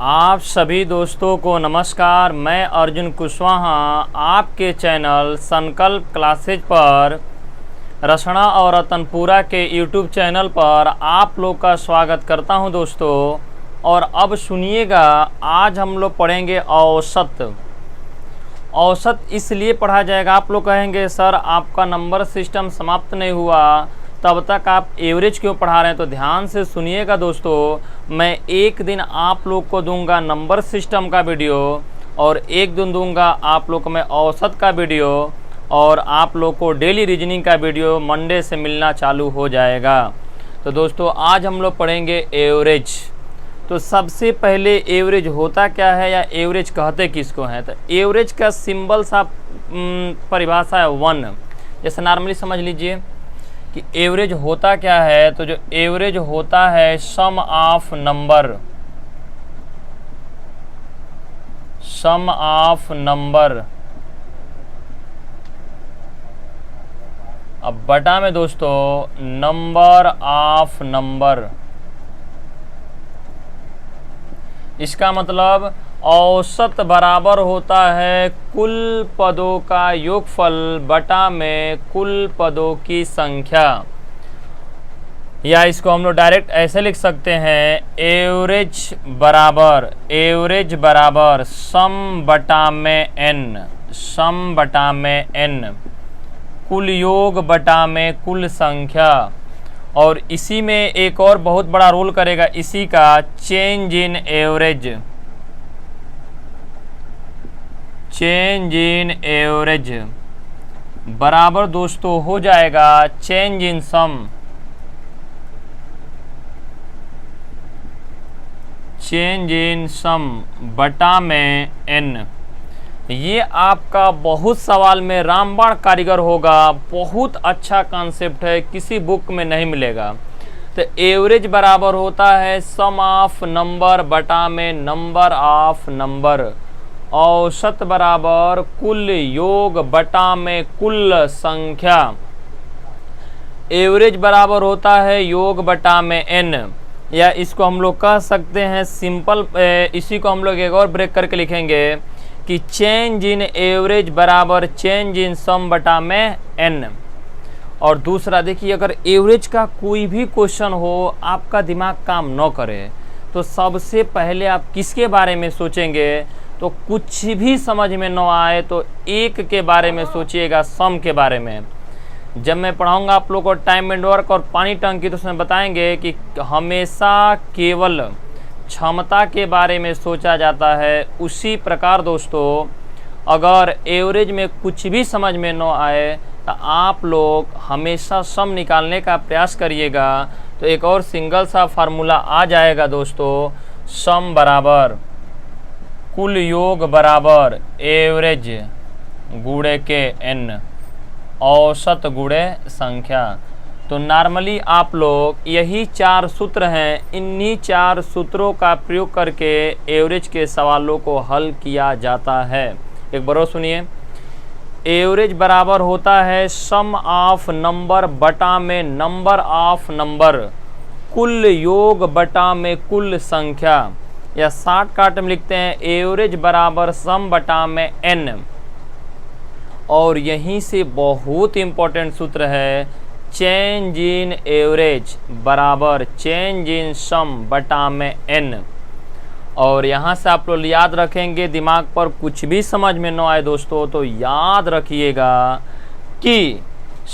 आप सभी दोस्तों को नमस्कार। मैं अर्जुन कुशवाहा आपके चैनल संकल्प क्लासेज पर रसना और रतनपुरा के यूट्यूब चैनल पर आप लोग का स्वागत करता हूं दोस्तों। और अब सुनिएगा, आज हम लोग पढ़ेंगे औसत। औसत इसलिए पढ़ा जाएगा, आप लोग कहेंगे सर आपका नंबर सिस्टम समाप्त नहीं हुआ, तब तक आप एवरेज क्यों पढ़ा रहे हैं। तो ध्यान से सुनिएगा दोस्तों, मैं एक दिन आप लोग को दूंगा नंबर सिस्टम का वीडियो और एक दिन दूंगा आप लोग को मैं औसत का वीडियो, और आप लोग को डेली रीजनिंग का वीडियो मंडे से मिलना चालू हो जाएगा। तो दोस्तों आज हम लोग पढ़ेंगे एवरेज। तो सबसे पहले एवरेज होता क्या है या एवरेज कहते किसको हैं। तो एवरेज का सिंबल सा परिभाषा है 1। जैसे नॉर्मली समझ लीजिए कि एवरेज होता क्या है। तो जो एवरेज होता है सम ऑफ नंबर, अब बटा में दोस्तों नंबर ऑफ नंबर। इसका मतलब औसत बराबर होता है कुल पदों का योगफल बटा में कुल पदों की संख्या। या इसको हम लोग डायरेक्ट ऐसे लिख सकते हैं, एवरेज बराबर सम बटा में n, कुल योग बटा में कुल संख्या। और इसी में एक और बहुत बड़ा रोल करेगा इसी का चेंज इन एवरेज बराबर दोस्तों हो जाएगा चेंज इन सम बटा में n। ये आपका बहुत सवाल में रामबाण कारीगर होगा। बहुत अच्छा कॉन्सेप्ट है, किसी बुक में नहीं मिलेगा। तो एवरेज बराबर होता है सम ऑफ नंबर बटा में नंबर ऑफ नंबर। औसत बराबर कुल योग बटा में कुल संख्या। एवरेज बराबर होता है योग बटा में n, या इसको हम लोग कह सकते हैं सिंपल, इसी को हम लोग एक और ब्रेक करके लिखेंगे कि चेंज इन एवरेज बराबर चेंज इन सम बटा में n। और दूसरा देखिए, अगर एवरेज का कोई भी क्वेश्चन हो, आपका दिमाग काम न करे तो सबसे पहले आप किसके बारे में सोचेंगे। तो कुछ भी समझ में न आए तो एक के बारे में सोचिएगा, सम के बारे में। जब मैं पढ़ाऊंगा आप लोग को टाइम एंड वर्क और पानी टंकी, तो उसमें बताएंगे कि हमेशा केवल क्षमता के बारे में सोचा जाता है। उसी प्रकार दोस्तों अगर एवरेज में कुछ भी समझ में न आए तो आप लोग हमेशा सम निकालने का प्रयास करिएगा। तो एक और सिंगल सा फार्मूला आ जाएगा दोस्तों, सम बराबर कुल योग बराबर एवरेज गुणे के n, औसत गुणे संख्या। तो नॉर्मली आप लोग यही 4 सूत्र हैं, इन्हीं 4 सूत्रों का प्रयोग करके एवरेज के सवालों को हल किया जाता है। एक बार सुनिए, एवरेज बराबर होता है सम ऑफ नंबर बटा में नंबर ऑफ नंबर, कुल योग बटा में कुल संख्या। या शॉर्टकट में लिखते हैं एवरेज बराबर सम बटा में n। और यहीं से बहुत इंपॉर्टेंट सूत्र है, चेंज इन एवरेज बराबर चेंज इन सम बटा में n। और यहाँ से आप लोग याद रखेंगे, दिमाग पर कुछ भी समझ में न आए दोस्तों तो याद रखिएगा कि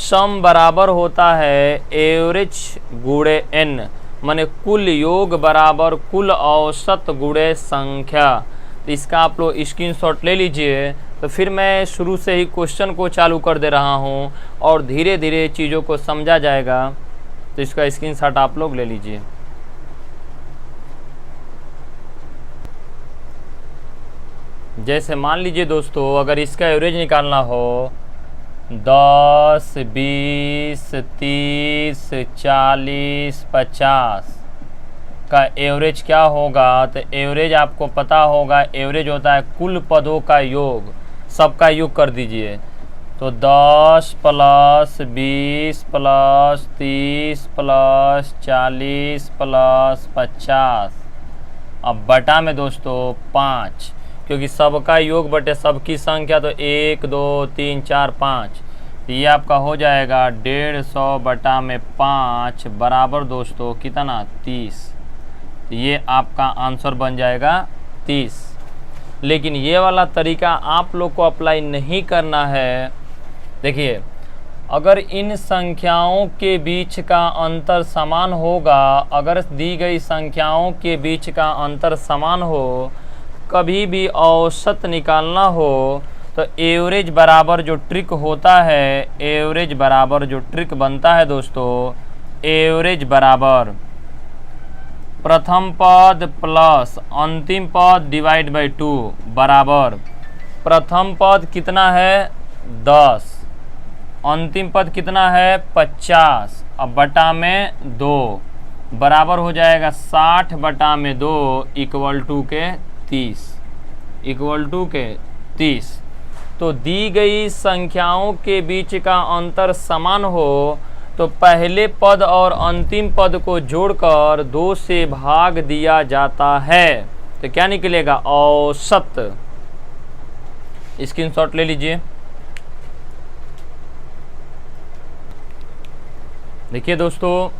सम बराबर होता है एवरेज गुणे n, माने कुल योग बराबर कुल औसत गुणे संख्या। तो इसका आप लोग स्क्रीनशॉट ले लीजिए। तो फिर मैं शुरू से ही क्वेश्चन को चालू कर दे रहा हूँ और धीरे धीरे चीज़ों को समझा जाएगा। तो इसका स्क्रीनशॉट आप लोग ले लीजिए। जैसे मान लीजिए दोस्तों, अगर इसका एवरेज निकालना हो 10, 20, 30, 40, 50 का एवरेज क्या होगा। तो एवरेज आपको पता होगा, एवरेज होता है कुल पदों का योग, सबका योग कर दीजिए। तो 10 प्लस 20 प्लस 30 प्लस 40 प्लस 50 अब बटा में दोस्तों 5, क्योंकि सबका योग बटे सबकी संख्या, तो 1 2 3 4 5, तो ये आपका हो जाएगा 150 बटा में 5 बराबर दोस्तों कितना 30। तो ये आपका आंसर बन जाएगा 30। लेकिन ये वाला तरीका आप लोग को अप्लाई नहीं करना है। देखिए, अगर इन संख्याओं के बीच का अंतर समान होगा, अगर दी गई संख्याओं के बीच का अंतर समान हो, कभी भी औसत निकालना हो, तो एवरेज बराबर जो ट्रिक होता है, एवरेज बराबर जो ट्रिक बनता है दोस्तों, एवरेज बराबर प्रथम पद प्लस अंतिम पद डिवाइड बाई 2 बराबर प्रथम पद कितना है 10, अंतिम पद कितना है 50, अब बटा में 2 बराबर हो जाएगा 60 बटा में 2 इक्वल टू के 30, इक्वल टू के 30। तो दी गई संख्याओं के बीच का अंतर समान हो तो पहले पद और अंतिम पद को जोड़कर 2 से भाग दिया जाता है। तो क्या निकलेगा औसत। स्क्रीनशॉट ले लीजिए। देखिए दोस्तों,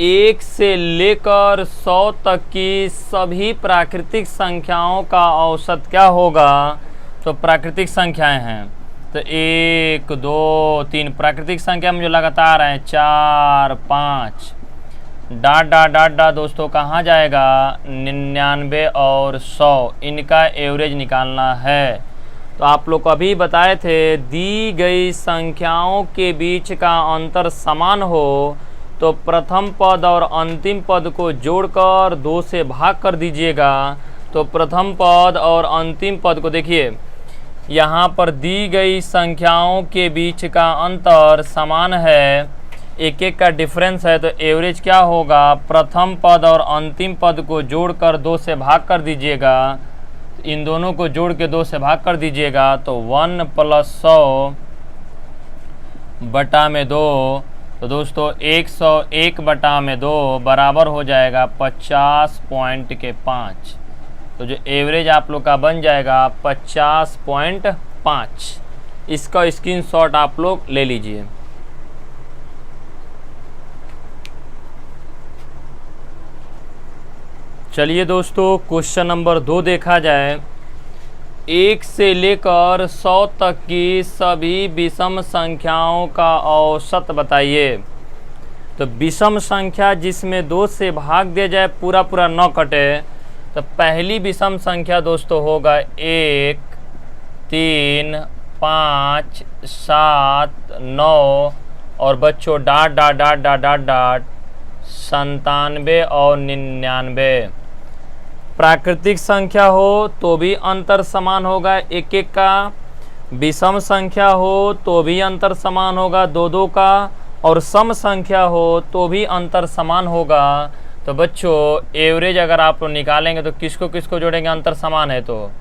1 से लेकर 100 तक की सभी प्राकृतिक संख्याओं का औसत क्या होगा। तो प्राकृतिक संख्याएं हैं, तो 1 2 3 प्राकृतिक संख्या में जो लगातार हैं 4 5 डाट डाट डाट डाट दोस्तों कहाँ जाएगा 99 और 100, इनका एवरेज निकालना है। तो आप लोग को अभी बताए थे, दी गई संख्याओं के बीच का अंतर समान हो तो प्रथम पद और अंतिम पद को जोड़कर 2 से भाग कर दीजिएगा। तो प्रथम पद और अंतिम पद को देखिए, यहाँ पर दी गई संख्याओं के बीच का अंतर समान है, एक एक का डिफरेंस है, तो एवरेज क्या होगा, प्रथम पद और अंतिम पद को जोड़कर 2 से भाग कर दीजिएगा। इन दोनों को जोड़ के 2 से भाग कर दीजिएगा, तो 1 + 100 बटा में 2, तो दोस्तों 101 बटा में 2 बराबर हो जाएगा 50.5। तो जो एवरेज आप लोग का बन जाएगा 50.5। इसका स्क्रीनशॉट आप लोग ले लीजिए। चलिए दोस्तों, क्वेश्चन नंबर 2 देखा जाए। 1 से लेकर 100 तक की सभी विषम संख्याओं का औसत बताइए। तो विषम संख्या जिसमें 2 से भाग दिया जाए, पूरा पूरा न कटे, तो पहली विषम संख्या दोस्तों होगा 1 3 5 7 9 और बच्चों dot dot dot dot dot dot 97 और 99। प्राकृतिक संख्या हो तो भी अंतर समान होगा, एक एक का। विषम संख्या हो तो भी अंतर समान होगा, 2 का। और सम संख्या हो तो भी अंतर समान होगा। तो बच्चों एवरेज अगर आप लोग निकालेंगे तो किसको किसको जोड़ेंगे, अंतर समान है तो।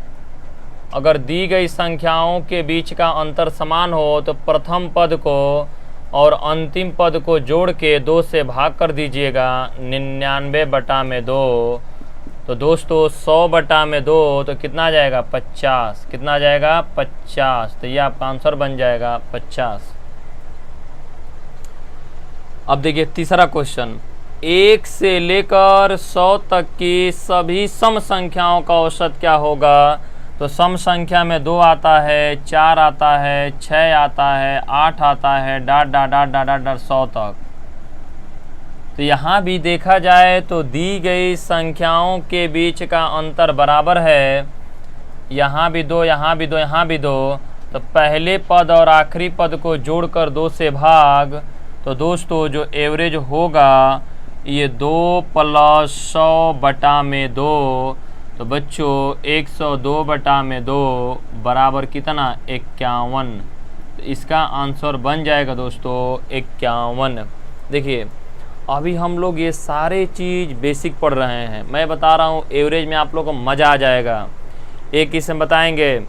अगर दी गई संख्याओं के बीच का अंतर समान हो तो प्रथम पद को और अंतिम पद को जोड़ के 2 से भाग कर दीजिएगा। 99 बटा में 2, तो दोस्तों 100 बटा में 2 तो कितना आ जाएगा 50। कितना आ जाएगा 50। तो ये आपका आंसर बन जाएगा 50। अब देखिए तीसरा क्वेश्चन। 1 से लेकर 100 तक की सभी सम संख्याओं का औसत क्या होगा। तो सम संख्या में 2 आता है, 4 आता है, 6 आता है, 8 आता है, dot dot dot dot dot dot 100 तक। तो यहाँ भी देखा जाए तो दी गई संख्याओं के बीच का अंतर बराबर है। यहाँ भी 2, यहाँ भी 2, यहाँ भी 2। तो पहले पद और आखिरी पद को जोड़कर 2 से भाग। तो दोस्तों जो एवरेज होगा ये 2 + 100 बटा में 2। तो बच्चों 102 बटा में 2 बराबर कितना 51। तो इसका आंसर बन जाएगा दोस्तों 51। देखिए अभी हम लोग ये सारे चीज़ बेसिक पढ़ रहे हैं, मैं बता रहा हूँ एवरेज में आप लोगों को मज़ा आ जाएगा। एक इसमें बताएंगे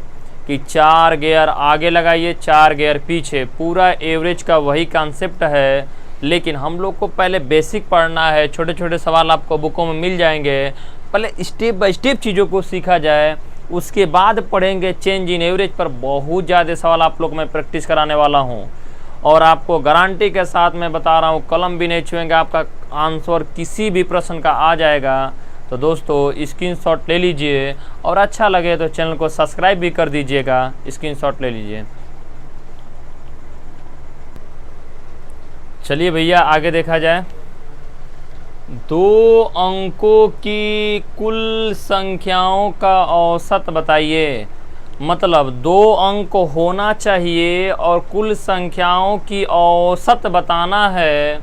कि 4 गियर आगे लगाइए, 4 गियर पीछे, पूरा एवरेज का वही कॉन्सेप्ट है। लेकिन हम लोग को पहले बेसिक पढ़ना है। छोटे छोटे सवाल आपको बुकों में मिल जाएंगे, पहले स्टेप बाय स्टेप चीज़ों को सीखा जाए, उसके बाद पढ़ेंगे चेंज इन एवरेज पर। बहुत ज़्यादा सवाल आप लोग मैं प्रैक्टिस कराने वाला हूँ और आपको गारंटी के साथ मैं बता रहा हूँ, कलम भी नहीं छुएंगे, आपका आंसर किसी भी प्रश्न का आ जाएगा। तो दोस्तों स्क्रीनशॉट ले लीजिए और अच्छा लगे तो चैनल को सब्सक्राइब भी कर दीजिएगा। स्क्रीनशॉट ले लीजिए। चलिए भैया आगे देखा जाए। 2 अंकों की कुल संख्याओं का औसत बताइए। मतलब 2 अंक होना चाहिए और कुल संख्याओं की औसत बताना है,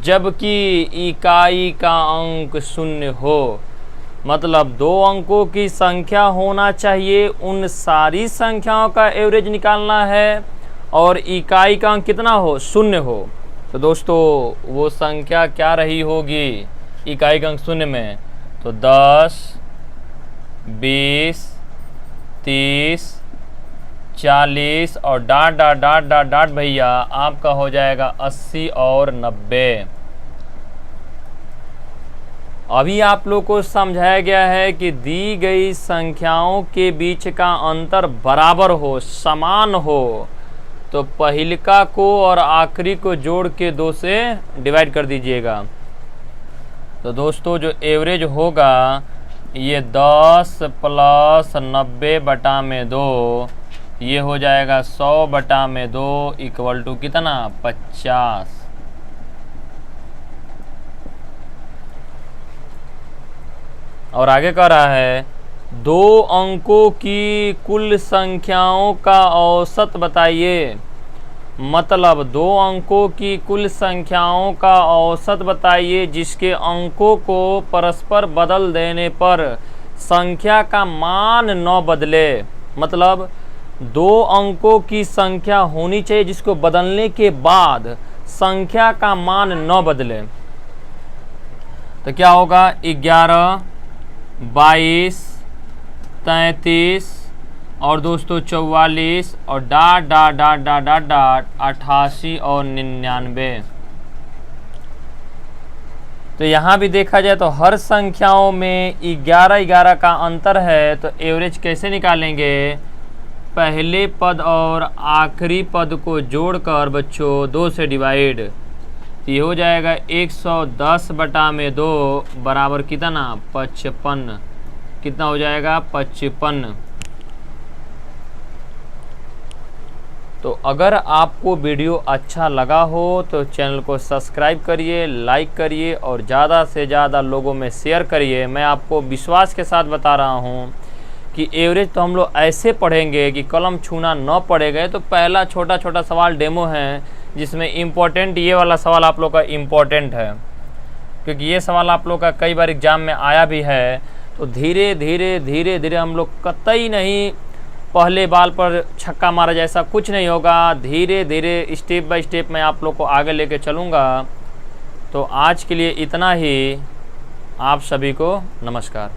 जबकि इकाई का अंक 0 हो। मतलब 2 अंकों की संख्या होना चाहिए, उन सारी संख्याओं का एवरेज निकालना है और इकाई का अंक कितना हो, 0 हो। तो दोस्तों वो संख्या क्या रही होगी इकाई का अंक 0 में? तो 10, 20, 30, 40 और dot dot dot dot dot भैया आपका हो जाएगा 80 और 90। अभी आप लोग को समझाया गया है कि दी गई संख्याओं के बीच का अंतर बराबर हो, समान हो, तो पहिलका को और आखिरी को जोड़ के 2 से डिवाइड कर दीजिएगा। तो दोस्तों जो एवरेज होगा ये 10 + 90 बटा में 2, ये हो जाएगा 100 बटा में 2 इक्वल टू कितना, 50। और आगे कह रहा है 2 अंकों की कुल संख्याओं का औसत बताइए। मतलब 2 अंकों की कुल संख्याओं का औसत बताइए जिसके अंकों को परस्पर बदल देने पर संख्या का मान न बदले। मतलब 2 अंकों की संख्या होनी चाहिए जिसको बदलने के बाद संख्या का मान न बदले। तो क्या होगा, 11, 22, 33 और दोस्तों 44 और dot dot dot dot dot dot 88 और 99। तो यहाँ भी देखा जाए तो हर संख्याओं में 11 का अंतर है। तो एवरेज कैसे निकालेंगे? पहले पद और आखिरी पद को जोड़कर बच्चों 2 से डिवाइड, ये हो जाएगा 110 बटा में 2 बराबर कितना, 55। कितना हो जाएगा, 55। तो अगर आपको वीडियो अच्छा लगा हो तो चैनल को सब्सक्राइब करिए, लाइक करिए और ज़्यादा से ज़्यादा लोगों में शेयर करिए। मैं आपको विश्वास के साथ बता रहा हूँ कि एवरेज तो हम लोग ऐसे पढ़ेंगे कि कलम छूना न पड़ेगा। तो पहला छोटा छोटा सवाल डेमो है जिसमें इम्पोर्टेंट ये वाला सवाल आप लोग का इम्पोर्टेंट है, क्योंकि ये सवाल आप लोग का कई बार एग्जाम में आया भी है। तो धीरे धीरे धीरे धीरे हम लोग कतई नहीं पहले बाल पर छक्का मारा जैसा कुछ नहीं होगा। धीरे धीरे स्टेप बाय स्टेप मैं आप लोग को आगे लेके चलूँगा। तो आज के लिए इतना ही। आप सभी को नमस्कार।